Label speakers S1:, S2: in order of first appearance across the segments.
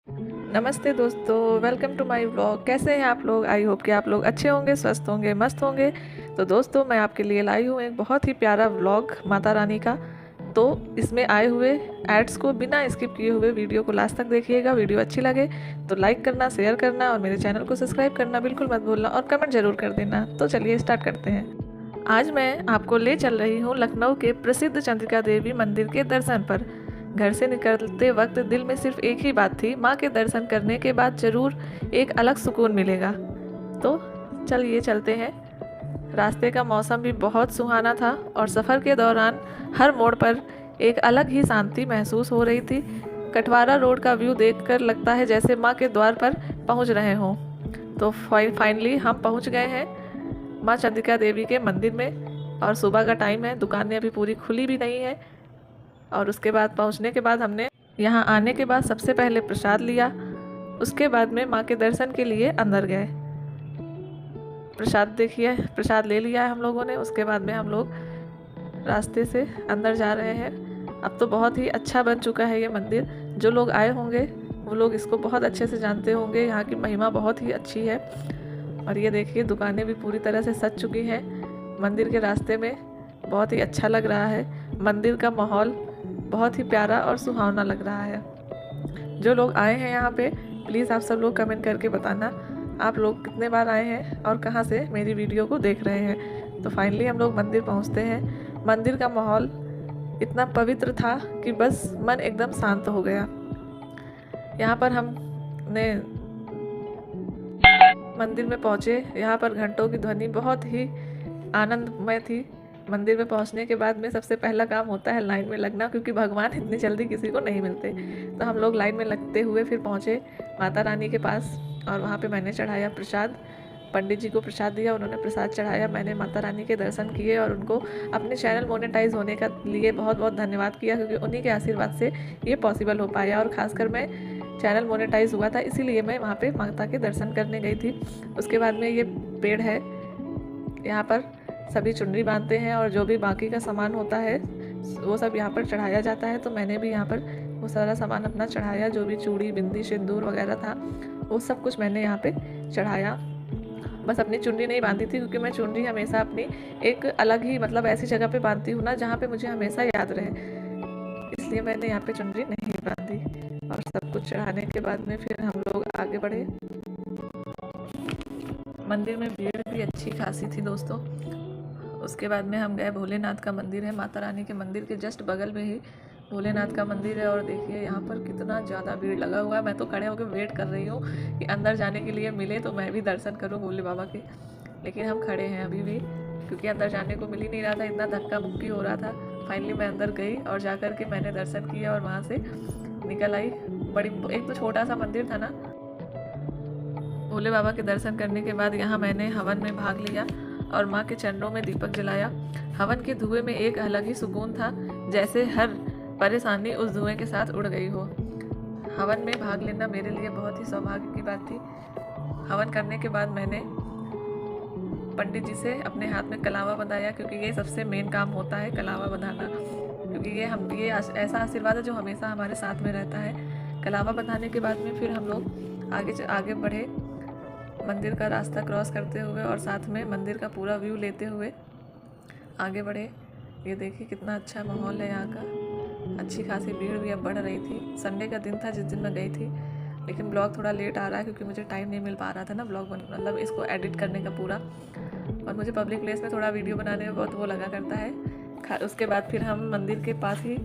S1: नमस्ते दोस्तों, welcome to my vlog. कैसे हैं आप लोग? आई होप कि आप लोग अच्छे होंगे, स्वस्थ होंगे, मस्त होंगे। तो दोस्तों, मैं आपके लिए लाई हूँ एक बहुत ही प्यारा व्लॉग माता रानी का। तो इसमें आए हुए एड्स को बिना स्किप किए हुए वीडियो को लास्ट तक देखिएगा। वीडियो अच्छी लगे तो लाइक करना, शेयर करना और मेरे चैनल को सब्सक्राइब करना बिल्कुल मत भूलना और कमेंट ज़रूर कर देना। तो चलिए स्टार्ट करते हैं। आज मैं आपको ले चल रही हूँ लखनऊ के प्रसिद्ध चंद्रिका देवी मंदिर के दर्शन पर। घर से निकलते वक्त दिल में सिर्फ एक ही बात थी, माँ के दर्शन करने के बाद ज़रूर एक अलग सुकून मिलेगा। तो चलिए चलते हैं। रास्ते का मौसम भी बहुत सुहाना था और सफ़र के दौरान हर मोड़ पर एक अलग ही शांति महसूस हो रही थी। कटवारा रोड का व्यू देखकर लगता है जैसे माँ के द्वार पर पहुँच रहे हों। तो फाइनली हम पहुँच गए हैं माँ चंद्रिका देवी के मंदिर में और सुबह का टाइम है, दुकानें अभी पूरी खुली भी नहीं है। और उसके बाद पहुंचने के बाद हमने यहाँ आने के बाद सबसे पहले प्रसाद लिया। उसके बाद में माँ के दर्शन के लिए अंदर गए। प्रसाद देखिए, प्रसाद ले लिया है हम लोगों ने। उसके बाद में हम लोग रास्ते से अंदर जा रहे हैं। अब तो बहुत ही अच्छा बन चुका है ये मंदिर। जो लोग आए होंगे वो लोग इसको बहुत अच्छे से जानते होंगे। यहाँ की महिमा बहुत ही अच्छी है। और ये देखिए, दुकानें भी पूरी तरह से सज चुकी हैं। मंदिर के रास्ते में बहुत ही अच्छा लग रहा है। मंदिर का माहौल बहुत ही प्यारा और सुहावना लग रहा है। जो लोग आए हैं यहाँ पे, प्लीज़ आप सब लोग कमेंट करके बताना आप लोग कितने बार आए हैं और कहाँ से मेरी वीडियो को देख रहे हैं। तो फाइनली हम लोग मंदिर पहुँचते हैं। मंदिर का माहौल इतना पवित्र था कि बस मन एकदम शांत हो गया। यहाँ पर हमने मंदिर में पहुँचे। यहाँ पर घंटों की ध्वनि बहुत ही आनंदमय थी। मंदिर में पहुंचने के बाद में सबसे पहला काम होता है लाइन में लगना, क्योंकि भगवान इतनी जल्दी किसी को नहीं मिलते। तो हम लोग लाइन में लगते हुए फिर पहुंचे माता रानी के पास और वहाँ पे मैंने चढ़ाया प्रसाद। पंडित जी को प्रसाद दिया, उन्होंने प्रसाद चढ़ाया। मैंने माता रानी के दर्शन किए और उनको अपने चैनल मोनेटाइज होने का लिए बहुत बहुत धन्यवाद किया, क्योंकि उन्हीं के आशीर्वाद से ये पॉसिबल हो पाया। और ख़ासकर मैं चैनल मोनेटाइज हुआ था, इसीलिए मैं वहाँ पे माता के दर्शन करने गई थी। उसके बाद में ये पेड़ है, यहाँ पर सभी चुनरी बांधते हैं और जो भी बाकी का सामान होता है वो सब यहाँ पर चढ़ाया जाता है। तो मैंने भी यहाँ पर वो सारा सामान अपना चढ़ाया। जो भी चूड़ी, बिंदी, सिंदूर वगैरह था वो सब कुछ मैंने यहाँ पे चढ़ाया। बस अपनी चुनरी नहीं बांधी थी, क्योंकि मैं चुनरी हमेशा अपनी एक अलग ही मतलब ऐसी जगह पे बांधती हूँ ना जहाँ पे मुझे हमेशा याद रहे, इसलिए मैंने यहाँ पे चुनरी नहीं बांधी। और सब कुछ चढ़ाने के बाद में फिर हम लोग आगे बढ़े। मंदिर में भीड़ भी अच्छी खासी थी दोस्तों। उसके बाद में हम गए, भोलेनाथ का मंदिर है, माता रानी के मंदिर के जस्ट बगल में ही भोलेनाथ का मंदिर है। और देखिए यहाँ पर कितना ज़्यादा भीड़ लगा हुआ है। मैं तो खड़े होकर वेट कर रही हूँ कि अंदर जाने के लिए मिले तो मैं भी दर्शन करूँ भोले बाबा के। लेकिन हम खड़े हैं अभी भी, क्योंकि अंदर जाने को मिल ही नहीं रहा था, इतना धक्का मुक्की हो रहा था। फाइनली मैं अंदर गई और जा कर के मैंने दर्शन किया और वहाँ से निकल आई। बड़ी एक तो छोटा सा मंदिर था ना। भोले बाबा के दर्शन करने के बाद यहाँ मैंने हवन में भाग लिया और माँ के चरणों में दीपक जलाया। हवन के धुएं में एक अलग ही सुकून था, जैसे हर परेशानी उस धुएं के साथ उड़ गई हो। हवन में भाग लेना मेरे लिए बहुत ही सौभाग्य की बात थी। हवन करने के बाद मैंने पंडित जी से अपने हाथ में कलावा बंधाया, क्योंकि ये सबसे मेन काम होता है, कलावा बंधाना। क्योंकि ये ऐसा आशीर्वाद है जो हमेशा हमारे साथ में रहता है। कलावा बंधाने के बाद में फिर हम लोग आगे बढ़े, मंदिर का रास्ता क्रॉस करते हुए और साथ में मंदिर का पूरा व्यू लेते हुए आगे बढ़े। ये देखिए कितना अच्छा माहौल है यहाँ का। अच्छी खासी भीड़ भी अब बढ़ रही थी। संडे का दिन था जिस दिन मैं गई थी, लेकिन ब्लॉग थोड़ा लेट आ रहा है क्योंकि मुझे टाइम नहीं मिल पा रहा था ना ब्लॉग मतलब इसको एडिट करने का पूरा। और मुझे पब्लिक प्लेस में थोड़ा वीडियो बनाने में बहुत वो लगा करता है। उसके बाद फिर हम मंदिर के पास ही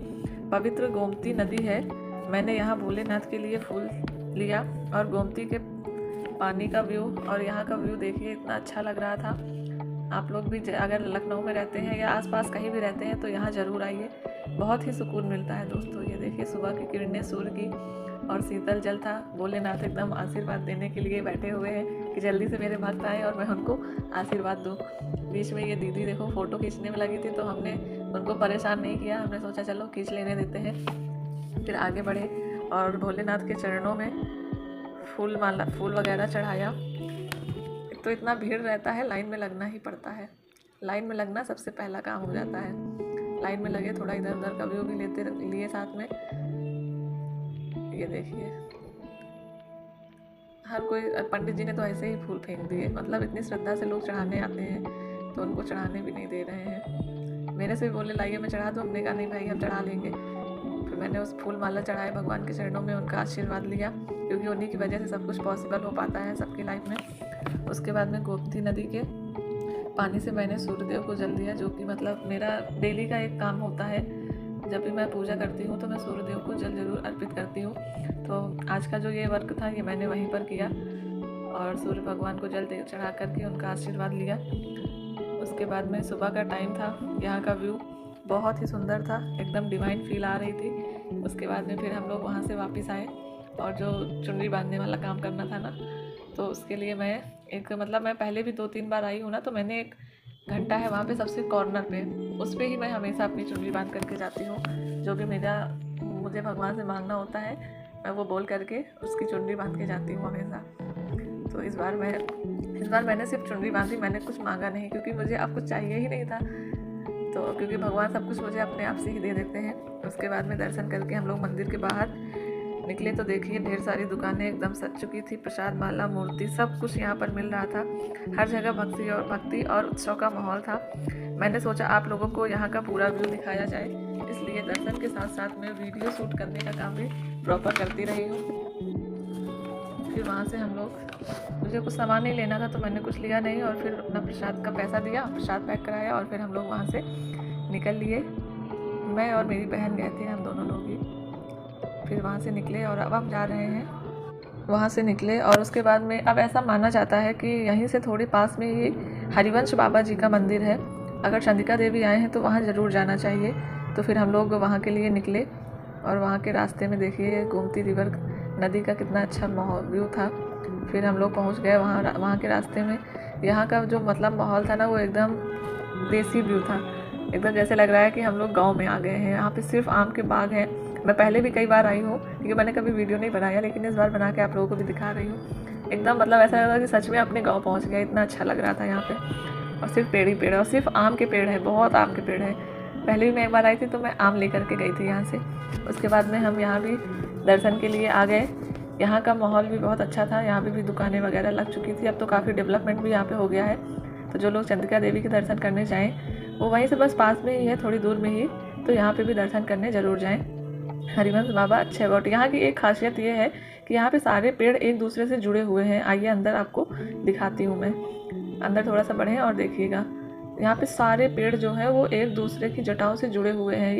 S1: पवित्र गोमती नदी है, मैंने यहाँ भोलेनाथ के लिए फूल लिया और गोमती के पानी का व्यू और यहाँ का व्यू देखिए इतना अच्छा लग रहा था। आप लोग भी अगर लखनऊ में रहते हैं या आसपास कहीं भी रहते हैं तो यहाँ ज़रूर आइए, बहुत ही सुकून मिलता है दोस्तों। ये देखिए सुबह की किरणें सूर्य की और शीतल जल था। भोलेनाथ एकदम आशीर्वाद देने के लिए बैठे हुए हैं कि जल्दी से मेरे भक्त आए और मैं उनको आशीर्वाद दूँ। बीच में ये दीदी देखो फ़ोटो खींचने में लगी थी, तो हमने उनको परेशान नहीं किया, हमने सोचा चलो खींच लेने देते हैं। फिर आगे बढ़े और भोलेनाथ के चरणों में फूल वगैरह चढ़ाया। तो इतना भीड़ रहता है, लाइन में लगना ही पड़ता है। लाइन में लगना सबसे पहला काम हो जाता है। लाइन में लगे, थोड़ा इधर उधर का व्यू भी लिए साथ में। ये देखिए हर कोई पंडित जी ने तो ऐसे ही फूल फेंक दिए, मतलब इतनी श्रद्धा से लोग चढ़ाने आते हैं तो उनको चढ़ाने भी नहीं दे रहे हैं। मेरे से भी बोले लाइए मैं चढ़ा दूँ, हमने कहा नहीं भाई हम चढ़ा लेंगे। फिर मैंने उस फूल माला चढ़ाए, भगवान के चरणों में उनका आशीर्वाद लिया, क्योंकि उन्हीं की वजह से सब कुछ पॉसिबल हो पाता है सबकी लाइफ में। उसके बाद में गोमती नदी के पानी से मैंने सूर्यदेव को जल दिया, जो कि मतलब मेरा डेली का एक काम होता है। जब भी मैं पूजा करती हूँ तो मैं सूर्यदेव को जल जरूर अर्पित करती हूँ। तो आज का जो ये वर्क था ये मैंने वहीं पर किया और सूर्य भगवान को जल चढ़ा करके उनका आशीर्वाद लिया। उसके बाद में सुबह का टाइम था, यहाँ का व्यू बहुत ही सुंदर था, एकदम डिवाइन फील आ रही थी। उसके बाद में फिर हम लोग वहाँ से वापस आए और जो चुनरी बांधने वाला काम करना था ना, तो उसके लिए मैं मतलब मैं पहले भी 2-3 बार आई हूँ ना, तो मैंने एक घंटा है वहाँ पे सबसे कॉर्नर पे, उस पर ही मैं हमेशा अपनी चुनरी बांध करके जाती हूँ। जो भी मुझे भगवान से मांगना होता है मैं वो बोल करके उसकी चुनरी बांध के जाती हूँ हमेशा। तो इस बार मैंने सिर्फ चुनरी बांधी, मैंने कुछ मांगा नहीं, क्योंकि मुझे अब कुछ चाहिए ही नहीं था। तो क्योंकि भगवान सब कुछ मुझे अपने आप से ही दे देते हैं। उसके बाद में दर्शन करके हम लोग मंदिर के बाहर निकले तो देखिए ढेर सारी दुकानें एकदम सज चुकी थी, प्रसाद माला मूर्ति सब कुछ यहाँ पर मिल रहा था। हर जगह भक्ति और उत्सव का माहौल था। मैंने सोचा आप लोगों को यहाँ का पूरा व्यू दिखाया जाए, इसलिए दर्शन के साथ साथ मैं वीडियो शूट करने का काम भी प्रॉपर करती रही हूँ। फिर वहाँ से हम लोग, मुझे कुछ सामान नहीं लेना था तो मैंने कुछ लिया नहीं, और फिर अपना प्रसाद का पैसा दिया, प्रसाद पैक कराया और फिर हम लोग वहाँ से निकल लिए। मैं और मेरी बहन गए थे, हम दोनों लोग ही। फिर वहाँ से निकले और अब हम जा रहे हैं, वहाँ से निकले और उसके बाद में अब ऐसा माना जाता है कि यहीं से थोड़ी पास में ही हरिवंश बाबा जी का मंदिर है। अगर चंद्रिका देवी आए हैं तो वहाँ ज़रूर जाना चाहिए। तो फिर हम लोग वहाँ के लिए निकले और वहाँ के रास्ते में देखिए गोमती रिवर नदी का कितना अच्छा व्यू था। फिर हम लोग पहुँच गए वहाँ के रास्ते में। यहाँ का जो मतलब माहौल था ना, वो एकदम देसी व्यू था, एकदम जैसे लग रहा है कि हम लोग गाँव में आ गए हैं। यहाँ पे सिर्फ आम के बाग हैं। मैं पहले भी कई बार आई हूँ, क्योंकि मैंने कभी वीडियो नहीं बनाया, लेकिन इस बार बना के आप लोगों को भी दिखा रही हूँ। एकदम मतलब ऐसा लग रहा था कि सच में अपने गांव पहुँच गया, इतना अच्छा लग रहा था यहाँ पे। और सिर्फ पेड़ ही पेड़ है और सिर्फ आम के पेड़ है, बहुत आम के पेड़ है। पहले भी मैं एक बार आई थी तो मैं आम लेकर के गई थी यहाँ से। उसके बाद में हम यहाँ भी दर्शन के लिए आ गए। यहाँ का माहौल भी बहुत अच्छा था, यहाँ पे भी दुकानें वगैरह लग चुकी थी। अब तो काफ़ी डेवलपमेंट भी यहाँ पे हो गया है। तो जो लोग चंद्रिका देवी के दर्शन करने जाएँ वो वहीं से बस पास में ही है, थोड़ी दूर में ही, तो यहाँ पे भी दर्शन करने ज़रूर जाएँ। हरिवंश बाबा अच्छे बट यहाँ की एक खासियत ये है कि यहाँ पे सारे पेड़ एक दूसरे से जुड़े हुए हैं। आइए अंदर आपको दिखाती हूँ मैं, अंदर थोड़ा सा बढ़े और देखिएगा। यहाँ पे सारे पेड़ जो है वो एक दूसरे की जटाओं से जुड़े हुए हैं।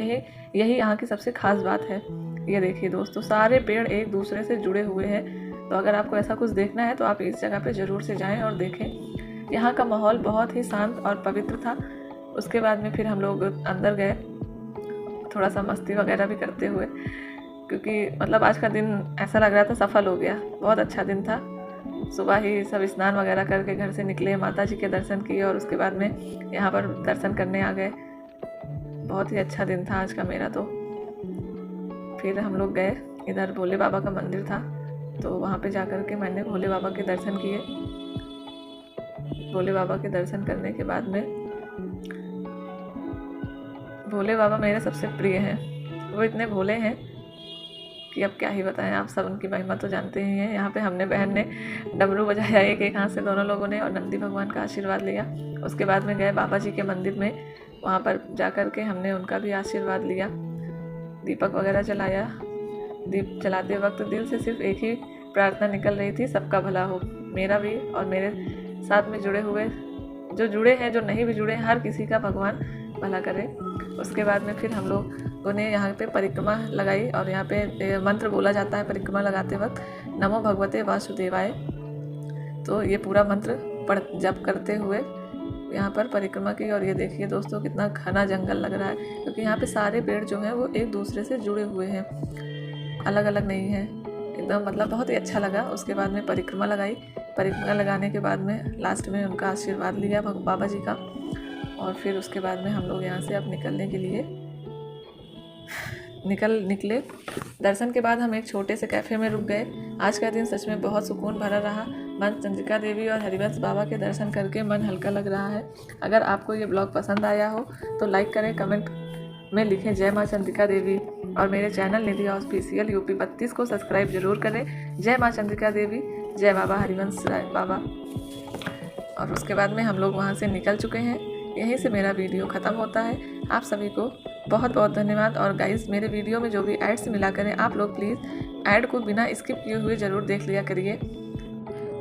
S1: यही यहाँ की सबसे खास बात है। ये देखिए दोस्तों, सारे पेड़ एक दूसरे से जुड़े हुए हैं। तो अगर आपको ऐसा कुछ देखना है तो आप इस जगह पे ज़रूर से जाएं और देखें। यहाँ का माहौल बहुत ही शांत और पवित्र था। उसके बाद में फिर हम लोग अंदर गए, थोड़ा सा मस्ती वगैरह भी करते हुए, क्योंकि मतलब आज का दिन ऐसा लग रहा था सफल हो गया, बहुत अच्छा दिन था। सुबह ही सब स्नान वगैरह करके घर से निकले, माता जी के दर्शन किए और उसके बाद में यहाँ पर दर्शन करने आ गए। बहुत ही अच्छा दिन था आज का मेरा। तो फिर हम लोग गए, इधर भोले बाबा का मंदिर था, तो वहाँ पे जाकर के मैंने भोले बाबा के दर्शन किए। भोले बाबा के दर्शन करने के बाद में, भोले बाबा मेरे सबसे प्रिय हैं। वो इतने भोले हैं कि अब क्या ही बताएं, आप सब उनकी महिमा तो जानते ही हैं। यहाँ पे हमने बहन ने डमरू बजाया एक हाथ से दोनों लोगों ने, और नंदी भगवान का आशीर्वाद लिया। उसके बाद में गए बाबा जी के मंदिर में, वहाँ पर जा कर के हमने उनका भी आशीर्वाद लिया। दीपक वगैरह जलाया। दीप जलाते वक्त दिल से सिर्फ एक ही प्रार्थना निकल रही थी, सबका भला हो, मेरा भी और मेरे साथ में जुड़े हुए, जो जुड़े हैं, जो नहीं भी जुड़े, हर किसी का भगवान भला करे। उसके बाद में फिर हम लोगों ने यहाँ पे परिक्रमा लगाई और यहाँ पे मंत्र बोला जाता है परिक्रमा लगाते वक्त, नमो भगवते वासुदेवाय। तो ये पूरा मंत्र जप करते हुए यहाँ पर परिक्रमा की। और ये देखिए दोस्तों कितना घना जंगल लग रहा है, क्योंकि यहाँ पे सारे पेड़ जो हैं वो एक दूसरे से जुड़े हुए हैं, अलग अलग नहीं है। एकदम मतलब बहुत ही अच्छा लगा। उसके बाद में परिक्रमा लगाई। परिक्रमा लगाने के बाद में लास्ट में उनका आशीर्वाद लिया बाबा जी का। और फिर उसके बाद में हम लोग यहाँ से अब निकलने के लिए निकले। दर्शन के बाद हम एक छोटे से कैफ़े में रुक गए। आज का दिन सच में बहुत सुकून भरा रहा। मन चंद्रिका देवी और हरिवंश बाबा के दर्शन करके मन हल्का लग रहा है। अगर आपको ये ब्लॉग पसंद आया हो तो लाइक करें, कमेंट में लिखें जय माँ चंद्रिका देवी, और मेरे चैनल निधि ऑफिशियल यूपी 32 को सब्सक्राइब जरूर करें। जय माँ चंद्रिका देवी, जय बाबा हरिवंश राय बाबा। और उसके बाद में हम लोग वहाँ से निकल चुके हैं। यहीं से मेरा वीडियो ख़त्म होता है। आप सभी को बहुत बहुत धन्यवाद। और गाइस, मेरे वीडियो में जो भी एड्स मिला करें आप लोग प्लीज़ ऐड को बिना स्किप किए हुए ज़रूर देख लिया करिए।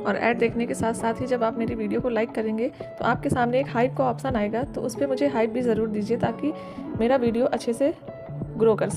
S1: और ऐड देखने के साथ साथ ही जब आप मेरी वीडियो को लाइक करेंगे तो आपके सामने एक हाइप का ऑप्शन आएगा, तो उस पर मुझे हाइप भी ज़रूर दीजिए ताकि मेरा वीडियो अच्छे से ग्रो कर सके।